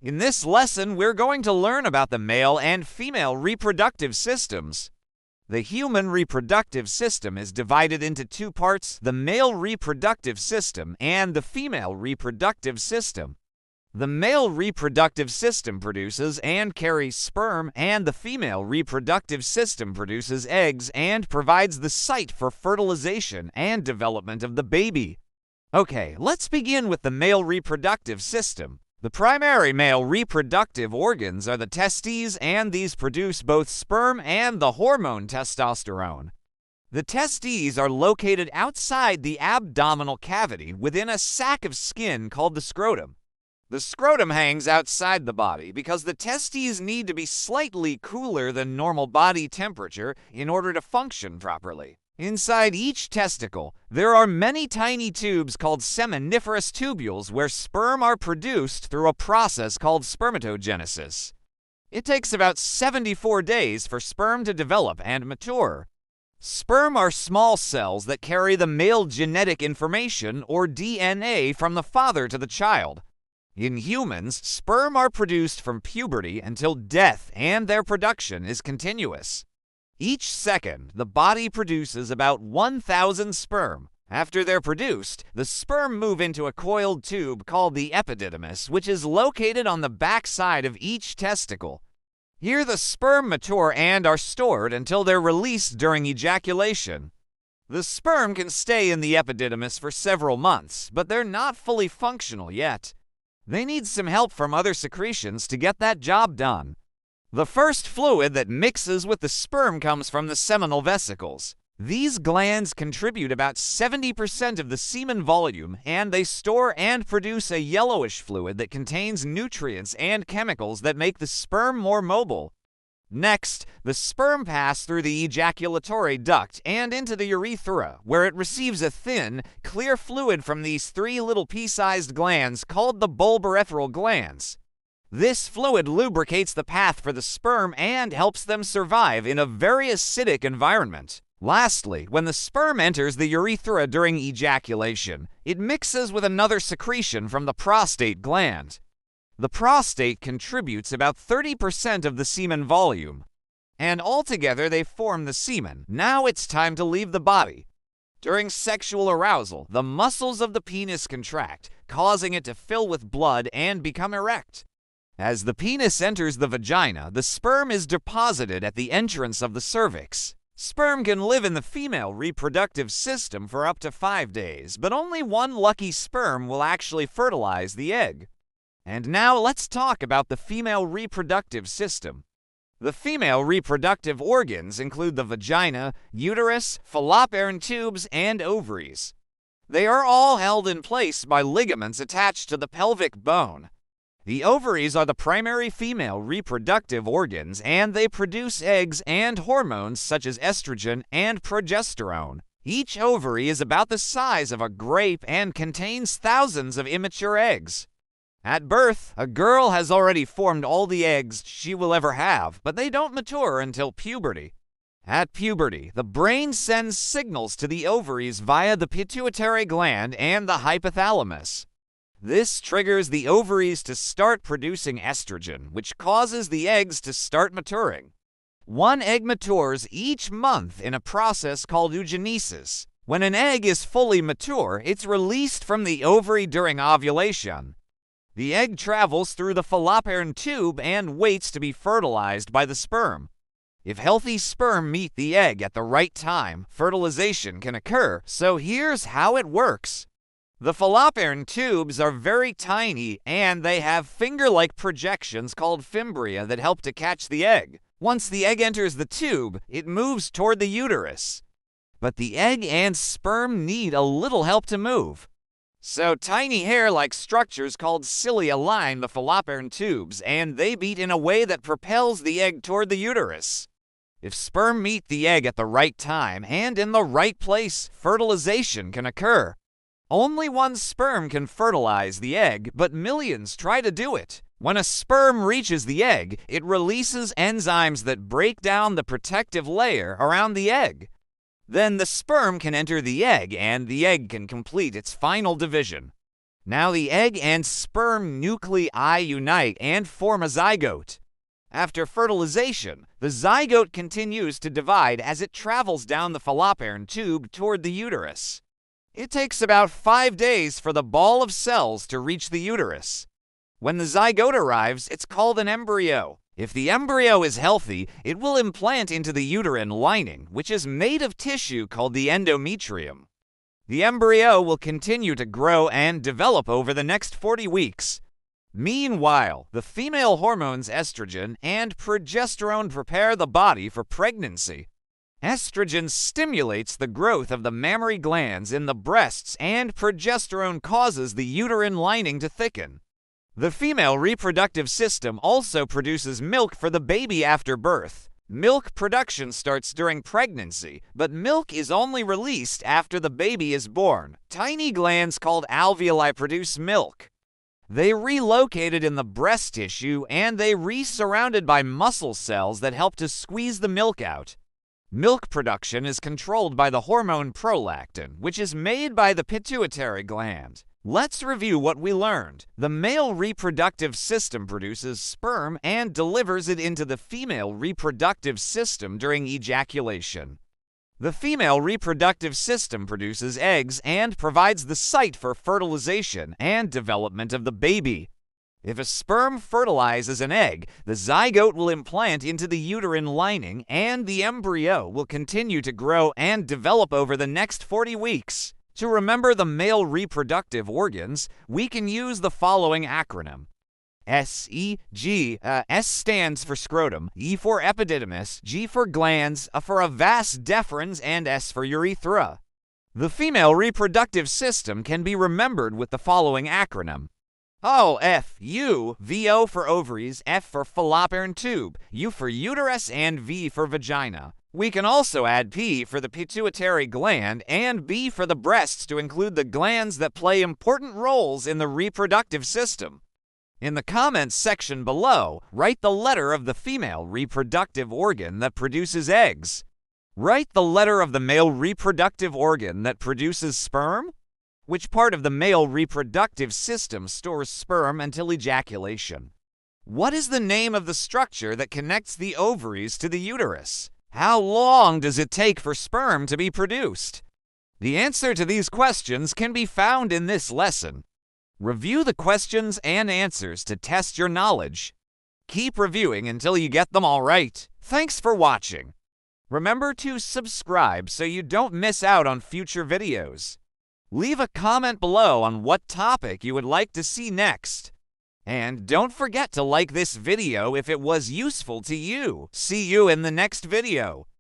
In this lesson, we're going to learn about the male and female reproductive systems. The human reproductive system is divided into two parts: the male reproductive system and the female reproductive system. The male reproductive system produces and carries sperm, and the female reproductive system produces eggs and provides the site for fertilization and development of the baby. Okay, let's begin with the male reproductive system. The primary male reproductive organs are the testes, and these produce both sperm and the hormone testosterone. The testes are located outside the abdominal cavity within a sac of skin called the scrotum. The scrotum hangs outside the body because the testes need to be slightly cooler than normal body temperature in order to function properly. Inside each testicle, there are many tiny tubes called seminiferous tubules where sperm are produced through a process called spermatogenesis. It takes about 74 days for sperm to develop and mature. Sperm are small cells that carry the male genetic information, or DNA, from the father to the child. In humans, sperm are produced from puberty until death, and their production is continuous. Each second, the body produces about 1,000 sperm. After they're produced, the sperm move into a coiled tube called the epididymis, which is located on the back side of each testicle. Here the sperm mature and are stored until they're released during ejaculation. The sperm can stay in the epididymis for several months, but they're not fully functional yet. They need some help from other secretions to get that job done. The first fluid that mixes with the sperm comes from the seminal vesicles. These glands contribute about 70% of the semen volume, and they store and produce a yellowish fluid that contains nutrients and chemicals that make the sperm more mobile. Next, the sperm pass through the ejaculatory duct and into the urethra, where it receives a thin, clear fluid from these three little pea-sized glands called the bulbourethral glands. This fluid lubricates the path for the sperm and helps them survive in a very acidic environment. Lastly, when the sperm enters the urethra during ejaculation, it mixes with another secretion from the prostate gland. The prostate contributes about 30% of the semen volume, and altogether they form the semen. Now it's time to leave the body. During sexual arousal, the muscles of the penis contract, causing it to fill with blood and become erect. As the penis enters the vagina, the sperm is deposited at the entrance of the cervix. Sperm can live in the female reproductive system for up to 5 days, but only one lucky sperm will actually fertilize the egg. And now let's talk about the female reproductive system. The female reproductive organs include the vagina, uterus, fallopian tubes, and ovaries. They are all held in place by ligaments attached to the pelvic bone. The ovaries are the primary female reproductive organs, and they produce eggs and hormones such as estrogen and progesterone. Each ovary is about the size of a grape and contains thousands of immature eggs. At birth, a girl has already formed all the eggs she will ever have, but they don't mature until puberty. At puberty, the brain sends signals to the ovaries via the pituitary gland and the hypothalamus. This triggers the ovaries to start producing estrogen, which causes the eggs to start maturing. One egg matures each month in a process called oogenesis. When an egg is fully mature, it's released from the ovary during ovulation. The egg travels through the fallopian tube and waits to be fertilized by the sperm. If healthy sperm meet the egg at the right time, fertilization can occur. So here's how it works. The fallopian tubes are very tiny, and they have finger-like projections called fimbria that help to catch the egg. Once the egg enters the tube, it moves toward the uterus. But the egg and sperm need a little help to move. So tiny hair-like structures called cilia line the fallopian tubes, and they beat in a way that propels the egg toward the uterus. If sperm meet the egg at the right time and in the right place, fertilization can occur. Only one sperm can fertilize the egg, but millions try to do it. When a sperm reaches the egg, it releases enzymes that break down the protective layer around the egg. Then the sperm can enter the egg, and the egg can complete its final division. Now the egg and sperm nuclei unite and form a zygote. After fertilization, the zygote continues to divide as it travels down the fallopian tube toward the uterus. It takes about 5 days for the ball of cells to reach the uterus. When the zygote arrives, it's called an embryo. If the embryo is healthy, it will implant into the uterine lining, which is made of tissue called the endometrium. The embryo will continue to grow and develop over the next 40 weeks. Meanwhile, the female hormones estrogen and progesterone prepare the body for pregnancy. Estrogen stimulates the growth of the mammary glands in the breasts, and progesterone causes the uterine lining to thicken. The female reproductive system also produces milk for the baby after birth. Milk production starts during pregnancy, but milk is only released after the baby is born. Tiny glands called alveoli produce milk. They relocated in the breast tissue, and they re-surrounded by muscle cells that help to squeeze the milk out. Milk production is controlled by the hormone prolactin, which is made by the pituitary gland. Let's review what we learned. The male reproductive system produces sperm and delivers it into the female reproductive system during ejaculation. The female reproductive system produces eggs and provides the site for fertilization and development of the baby. If a sperm fertilizes an egg, the zygote will implant into the uterine lining, and the embryo will continue to grow and develop over the next 40 weeks. To remember the male reproductive organs, we can use the following acronym. S-E-G. S stands for scrotum, E for epididymis, G for glands, A for a vas deferens, and S for urethra. The female reproductive system can be remembered with the following acronym. O-F-U, V-O for ovaries, F for fallopian tube, U for uterus, and V for vagina. We can also add P for the pituitary gland and B for the breasts to include the glands that play important roles in the reproductive system. In the comments section below, write the letter of the female reproductive organ that produces eggs. Write the letter of the male reproductive organ that produces sperm. Which part of the male reproductive system stores sperm until ejaculation? What is the name of the structure that connects the ovaries to the uterus? How long does it take for sperm to be produced? The answer to these questions can be found in this lesson. Review the questions and answers to test your knowledge. Keep reviewing until you get them all right. Thanks for watching. Remember to subscribe so you don't miss out on future videos. Leave a comment below on what topic you would like to see next. And don't forget to like this video if it was useful to you. See you in the next video.